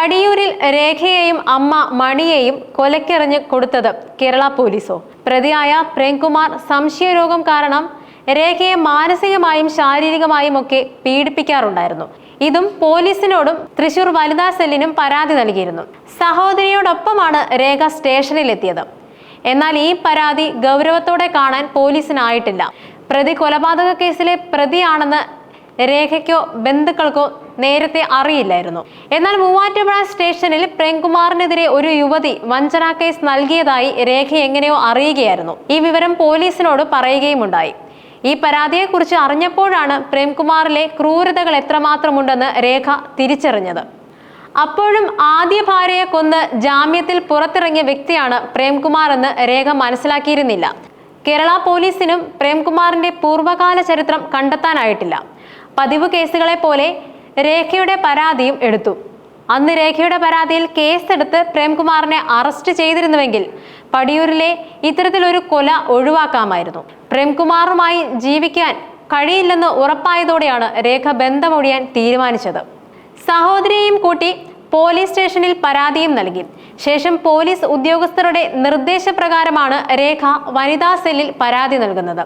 പടിയൂരിൽ രേഖയെയും അമ്മ മണിയെയും കൊലക്കെറിഞ്ഞ് കൊടുത്തത് കേരള പോലീസോ? പ്രതിയായ പ്രേംകുമാർ സംശയരോഗം കാരണം രേഖയെ മാനസികമായും ശാരീരികമായും ഒക്കെ പീഡിപ്പിക്കാറുണ്ടായിരുന്നു. ഇതും പോലീസിനോടും തൃശൂർ വനിതാ സെല്ലിനും പരാതി നൽകിയിരുന്നു. സഹോദരിയോടൊപ്പമാണ് രേഖ സ്റ്റേഷനിലെത്തിയത്. എന്നാൽ ഈ പരാതി ഗൗരവത്തോടെ കാണാൻ പോലീസിനായിട്ടില്ല. പ്രതി കൊലപാതക കേസിലെ പ്രതിയാണെന്ന് രേഖയ്ക്കോ ബന്ധുക്കൾക്കോ നേരത്തെ അറിയില്ലായിരുന്നു. എന്നാൽ മൂവാറ്റുപുഴ സ്റ്റേഷനിൽ പ്രേംകുമാറിനെതിരെ ഒരു യുവതി വഞ്ചനാ കേസ് നൽകിയതായി രേഖ എങ്ങനെയോ അറിയുകയായിരുന്നു. ഈ വിവരം പോലീസിനോട് പറയുകയുമുണ്ടായി. ഈ പരാതിയെക്കുറിച്ച് അറിഞ്ഞപ്പോഴാണ് പ്രേംകുമാറിലെ ക്രൂരതകൾ എത്രമാത്രമുണ്ടെന്ന് രേഖ തിരിച്ചറിഞ്ഞത്. അപ്പോഴും ആദ്യ ഭാര്യയെ കൊന്ന് ജാമ്യത്തിൽ പുറത്തിറങ്ങിയ വ്യക്തിയാണ് പ്രേംകുമാർ എന്ന് രേഖ മനസ്സിലാക്കിയിരുന്നില്ല. കേരള പോലീസിനും പ്രേംകുമാറിന്റെ പൂർവ്വകാല ചരിത്രം കണ്ടെത്താനായിട്ടില്ല. പതിവ് കേസുകളെ പോലെ രേഖയുടെ പരാതിയും എടുത്തു. അന്ന് രേഖയുടെ പരാതിയിൽ കേസെടുത്ത് പ്രേംകുമാറിനെ അറസ്റ്റ് ചെയ്തിരുന്നുവെങ്കിൽ പടിയൂരിലെ ഇത്തരത്തിലൊരു കൊല ഒഴിവാക്കാമായിരുന്നു. പ്രേംകുമാറുമായി ജീവിക്കാൻ കഴിയില്ലെന്ന് ഉറപ്പായതോടെയാണ് രേഖ ബന്ധമൊഴിയാൻ തീരുമാനിച്ചത്. സഹോദരിയെയും കൂട്ടി പോലീസ് സ്റ്റേഷനിൽ പരാതിയും നൽകി. ശേഷം പോലീസ് ഉദ്യോഗസ്ഥരുടെ നിർദ്ദേശപ്രകാരമാണ് രേഖ വനിതാ സെല്ലിൽ പരാതി നൽകുന്നത്.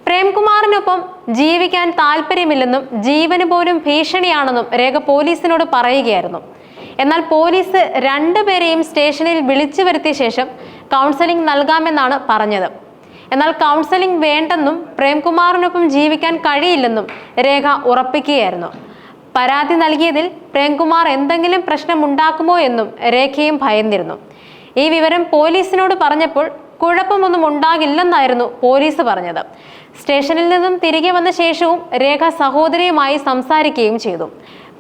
പ്രേംകുമാറിനൊപ്പം ജീവിക്കാൻ താല്പര്യമില്ലെന്നും ജീവന് പോലും ഭീഷണിയാണെന്നും രേഖ പോലീസിനോട് പറയുകയായിരുന്നു. എന്നാൽ പോലീസ് രണ്ടുപേരെയും സ്റ്റേഷനിൽ വിളിച്ചു വരുത്തിയ ശേഷം കൗൺസലിംഗ് നൽകാമെന്നാണ് പറഞ്ഞത്. എന്നാൽ കൗൺസലിംഗ് വേണ്ടെന്നും പ്രേംകുമാറിനൊപ്പം ജീവിക്കാൻ കഴിയില്ലെന്നും രേഖ ഉറപ്പിക്കുകയായിരുന്നു. പരാതി നൽകിയതിൽ പ്രേംകുമാർ എന്തെങ്കിലും പ്രശ്നമുണ്ടാക്കുമോ എന്നും രേഖയും ഭയന്നിരുന്നു. ഈ വിവരം പോലീസിനോട് പറഞ്ഞപ്പോൾ കുഴപ്പമൊന്നും ഉണ്ടാകില്ലെന്നായിരുന്നു പോലീസ് പറഞ്ഞത്. സ്റ്റേഷനിൽ നിന്നും തിരികെ വന്ന ശേഷവും രേഖ സഹോദരിയുമായി സംസാരിക്കുകയും ചെയ്തു.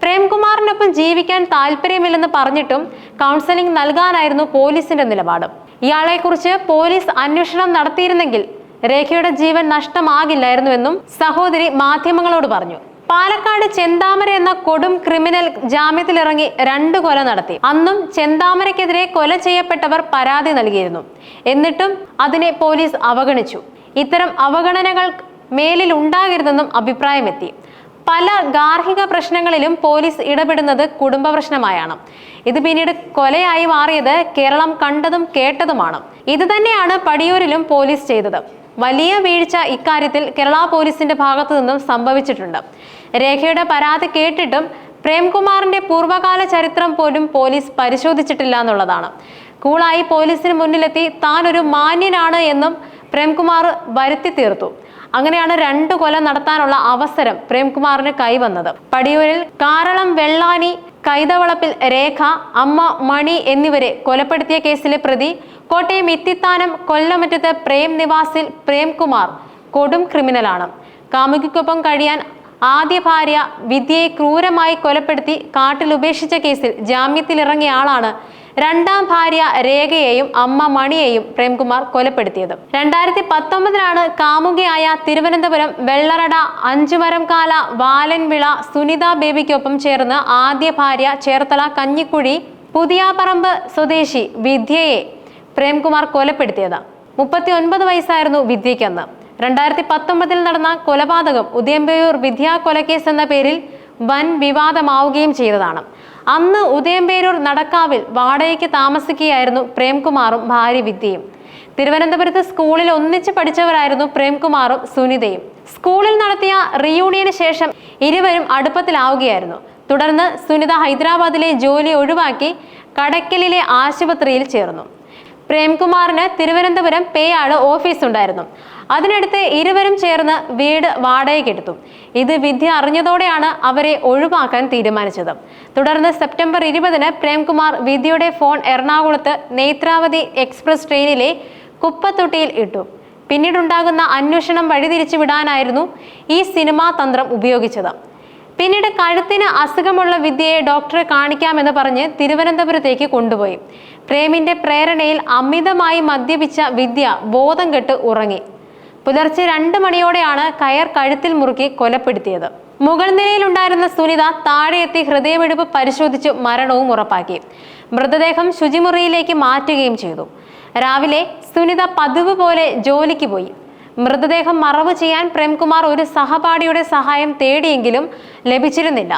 പ്രേംകുമാറിനൊപ്പം ജീവിക്കാൻ താല്പര്യമില്ലെന്ന് പറഞ്ഞിട്ടും കൗൺസലിംഗ് നൽകാനായിരുന്നു പോലീസിന്റെ നിലപാട്. ഇയാളെക്കുറിച്ച് പോലീസ് അന്വേഷണം നടത്തിയിരുന്നെങ്കിൽ രേഖയുടെ ജീവൻ നഷ്ടമാകില്ലായിരുന്നുവെന്നും സഹോദരി മാധ്യമങ്ങളോട് പറഞ്ഞു. പാലക്കാട് ചെന്താമര എന്ന കൊടും ക്രിമിനൽ ജാമ്യത്തിലിറങ്ങി 2 കൊല നടത്തി. അന്നും ചെന്താമരയ്ക്കെതിരെ കൊല ചെയ്യപ്പെട്ടവർ പരാതി നൽകിയിരുന്നു. എന്നിട്ടും അതിനെ പോലീസ് അവഗണിച്ചു. ഇത്തരം അവഗണനകൾ മേലിൽ ഉണ്ടാകരുതെന്നും അഭിപ്രായമെത്തി. പല ഗാർഹിക പ്രശ്നങ്ങളിലും പോലീസ് ഇടപെടുന്നത് കുടുംബ പ്രശ്നമായാണ്. ഇത് പിന്നീട് കൊലയായി മാറിയത് കേരളം കണ്ടതും കേട്ടതുമാണ്. ഇത് തന്നെയാണ് പടിയൂരിലും പോലീസ് ചെയ്തത്. വലിയ വീഴ്ച ഇക്കാര്യത്തിൽ കേരള പോലീസിന്റെ ഭാഗത്തു നിന്നും സംഭവിച്ചിട്ടുണ്ട്. രേഖയുടെ പരാതി കേട്ടിട്ടും പ്രേംകുമാറിന്റെ പൂർവ്വകാല ചരിത്രം പോലും പോലീസ് പരിശോധിച്ചിട്ടില്ല എന്നുള്ളതാണ്. കൂളായി പോലീസിന് മുന്നിലെത്തി താൻ ഒരു മാന്യനാണ് എന്നും പ്രേംകുമാർ വരുത്തി തീർത്തു. അങ്ങനെയാണ് 2 കൊല നടത്താനുള്ള അവസരം പ്രേംകുമാറിന് കൈവന്നത്. പടിയൂരിൽ കാരളം വെള്ളാനി കൈതവളപ്പിൽ രേഖ, അമ്മ മണി എന്നിവരെ കൊലപ്പെടുത്തിയ കേസിലെ പ്രതി കോട്ടയം ഇത്തിത്താനം കൊല്ലമറ്റത്ത് പ്രേം നിവാസിൽ പ്രേംകുമാർ കൊടും ക്രിമിനലാണ്. കാമുകിക്കൊപ്പം കഴിയാൻ ആദ്യ ഭാര്യ വിദ്യയെ ക്രൂരമായി കൊലപ്പെടുത്തി കാട്ടിൽ ഉപേക്ഷിച്ച കേസിൽ ജാമ്യത്തിലിറങ്ങിയ ആളാണ് രണ്ടാം ഭാര്യ രേഖയെയും അമ്മ മണിയെയും പ്രേംകുമാർ കൊലപ്പെടുത്തിയത്. 2019 കാമുകിയായ തിരുവനന്തപുരം വെള്ളറട അഞ്ചുമരംകാല വാലൻവിള സുനിത ബേബിക്കൊപ്പം ചേർന്ന് ആദ്യ ഭാര്യ ചേർത്തല കഞ്ഞിക്കുഴി പുതിയാപറമ്പ് സ്വദേശി വിദ്യയെ പ്രേംകുമാർ കൊലപ്പെടുത്തിയത്. 39 വയസ്സായിരുന്നു വിദ്യയ്ക്കന്ന്. 2019 നടന്ന കൊലപാതകം ഉദയംപേരൂർ വിദ്യാ കൊലക്കേസ് എന്ന പേരിൽ വൻ വിവാദമാവുകയും ചെയ്തതാണ്. അന്ന് ഉദയംപേരൂർ നടക്കാവിൽ വാടകയ്ക്ക് താമസിക്കുകയായിരുന്നു പ്രേംകുമാറും ഭാര്യ വിദ്യയും. തിരുവനന്തപുരത്ത് സ്കൂളിൽ ഒന്നിച്ച് പഠിച്ചവരായിരുന്നു പ്രേംകുമാറും സുനിതയും. സ്കൂളിൽ നടത്തിയ റീയൂണിയന് ശേഷം ഇരുവരും അടുപ്പത്തിലാവുകയായിരുന്നു. തുടർന്ന് സുനിത ഹൈദരാബാദിലെ ജോലി ഒഴിവാക്കി കടയ്ക്കലിലെ ആശുപത്രിയിൽ ചേർന്നു. പ്രേംകുമാറിന് തിരുവനന്തപുരം പേയാട് ഓഫീസ് ഉണ്ടായിരുന്നു. അതിനടുത്ത് ഇരുവരും ചേർന്ന് വീട് വാടകയ്ക്കെടുത്തു. ഇത് വിദ്യ അറിഞ്ഞതോടെയാണ് അവരെ ഒഴിവാക്കാൻ തീരുമാനിച്ചത്. തുടർന്ന് സെപ്റ്റംബർ 20 പ്രേംകുമാർ വിദ്യയുടെ ഫോൺ എറണാകുളത്ത് നേത്രാവതി എക്സ്പ്രസ് ട്രെയിനിലെ കുപ്പത്തൊട്ടിയിൽ ഇട്ടു. പിന്നീടുണ്ടാകുന്ന അന്വേഷണം വഴിതിരിച്ചു വിടാനായിരുന്നു ഈ സിനിമാ തന്ത്രം ഉപയോഗിച്ചത്. പിന്നീട് കഴുത്തിന് അസുഖമുള്ള വിദ്യയെ ഡോക്ടറെ കാണിക്കാമെന്ന് പറഞ്ഞ് തിരുവനന്തപുരത്തേക്ക് കൊണ്ടുപോയി. പ്രേമിന്റെ പ്രേരണയിൽ അമിതമായി മദ്യപിച്ച വിദ്യ ബോധം കെട്ട് ഉറങ്ങി. പുലർച്ചെ 2 മണിയോടെയാണ് കയർ കഴുത്തിൽ മുറുക്കി കൊലപ്പെടുത്തിയത്. മുകൾ നിലയിലുണ്ടായിരുന്ന സുനിത താഴെയെത്തി ഹൃദയമിടിപ്പ് പരിശോധിച്ചു മരണവും ഉറപ്പാക്കി. മൃതദേഹം ശുചിമുറിയിലേക്ക് മാറ്റുകയും ചെയ്തു. രാവിലെ സുനിത പതിവ് പോലെ ജോലിക്ക് പോയി. മൃതദേഹം മറവ് ചെയ്യാൻ പ്രേംകുമാർ ഒരു സഹപാഠിയുടെ സഹായം തേടിയെങ്കിലും ലഭിച്ചിരുന്നില്ല.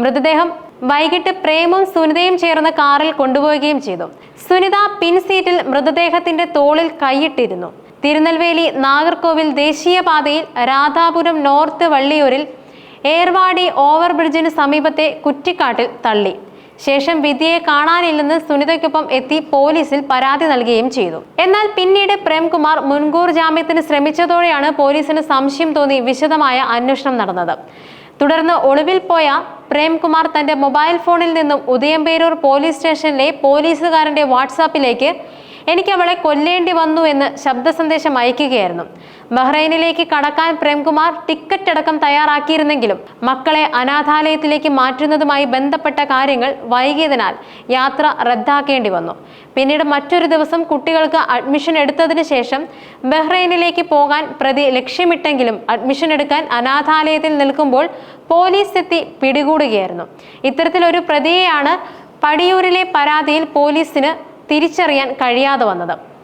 മൃതദേഹം വൈകിട്ട് പ്രേമും സുനിതയും ചേർന്ന് കാറിൽ കൊണ്ടുപോവുകയും ചെയ്തു. സുനിത പിൻസീറ്റിൽ മൃതദേഹത്തിന്റെ തോളിൽ കൈയിട്ടിരുന്നു. തിരുനെൽവേലി നാഗർകോവിൽ ദേശീയപാതയിൽ രാധാപുരം നോർത്ത് വള്ളിയൂരിൽ ഏർവാടി ഓവർബ്രിഡ്ജിന് സമീപത്തെ കുറ്റിക്കാട്ടിൽ തള്ളി. ശേഷം വിധിയെ കാണാനില്ലെന്ന് സുനിതയ്ക്കൊപ്പം എത്തി പോലീസിൽ പരാതി നൽകുകയും ചെയ്തു. എന്നാൽ പിന്നീട് പ്രേംകുമാർ മുൻകൂർ ജാമ്യത്തിന് ശ്രമിച്ചതോടെയാണ് പോലീസിന് സംശയം തോന്നി വിശദമായ അന്വേഷണം നടന്നത്. തുടർന്ന് ഒളിവിൽ പോയ പ്രേംകുമാർ തന്റെ മൊബൈൽ ഫോണിൽ നിന്നും ഉദയംപേരൂർ പോലീസ് സ്റ്റേഷനിലെ പോലീസുകാരന്റെ വാട്സാപ്പിലേക്ക് "എനിക്ക് അവളെ കൊല്ലേണ്ടി വന്നു" എന്ന് ശബ്ദ സന്ദേശം അയക്കുകയായിരുന്നു. ബഹ്റൈനിലേക്ക് കടക്കാൻ പ്രേംകുമാർ ടിക്കറ്റ് അടക്കം തയ്യാറാക്കിയിരുന്നെങ്കിലും മക്കളെ അനാഥാലയത്തിലേക്ക് മാറ്റുന്നതുമായി ബന്ധപ്പെട്ട കാര്യങ്ങൾ വൈകിയതിനാൽ യാത്ര റദ്ദാക്കേണ്ടി വന്നു. പിന്നീട് മറ്റൊരു ദിവസം കുട്ടികൾക്ക് അഡ്മിഷൻ എടുത്തതിന് ശേഷം ബഹ്റൈനിലേക്ക് പോകാൻ പ്രതി ലക്ഷ്യമിട്ടെങ്കിലും അഡ്മിഷൻ എടുക്കാൻ അനാഥാലയത്തിൽ നിൽക്കുമ്പോൾ പോലീസ് എത്തി പിടികൂടുകയായിരുന്നു. ഇത്തരത്തിലൊരു പ്രതിയെയാണ് പടിയൂരിലെ പരാതിയിൽ പോലീസിന് തിരിച്ചറിയാൻ കഴിയാതെ വന്നത്.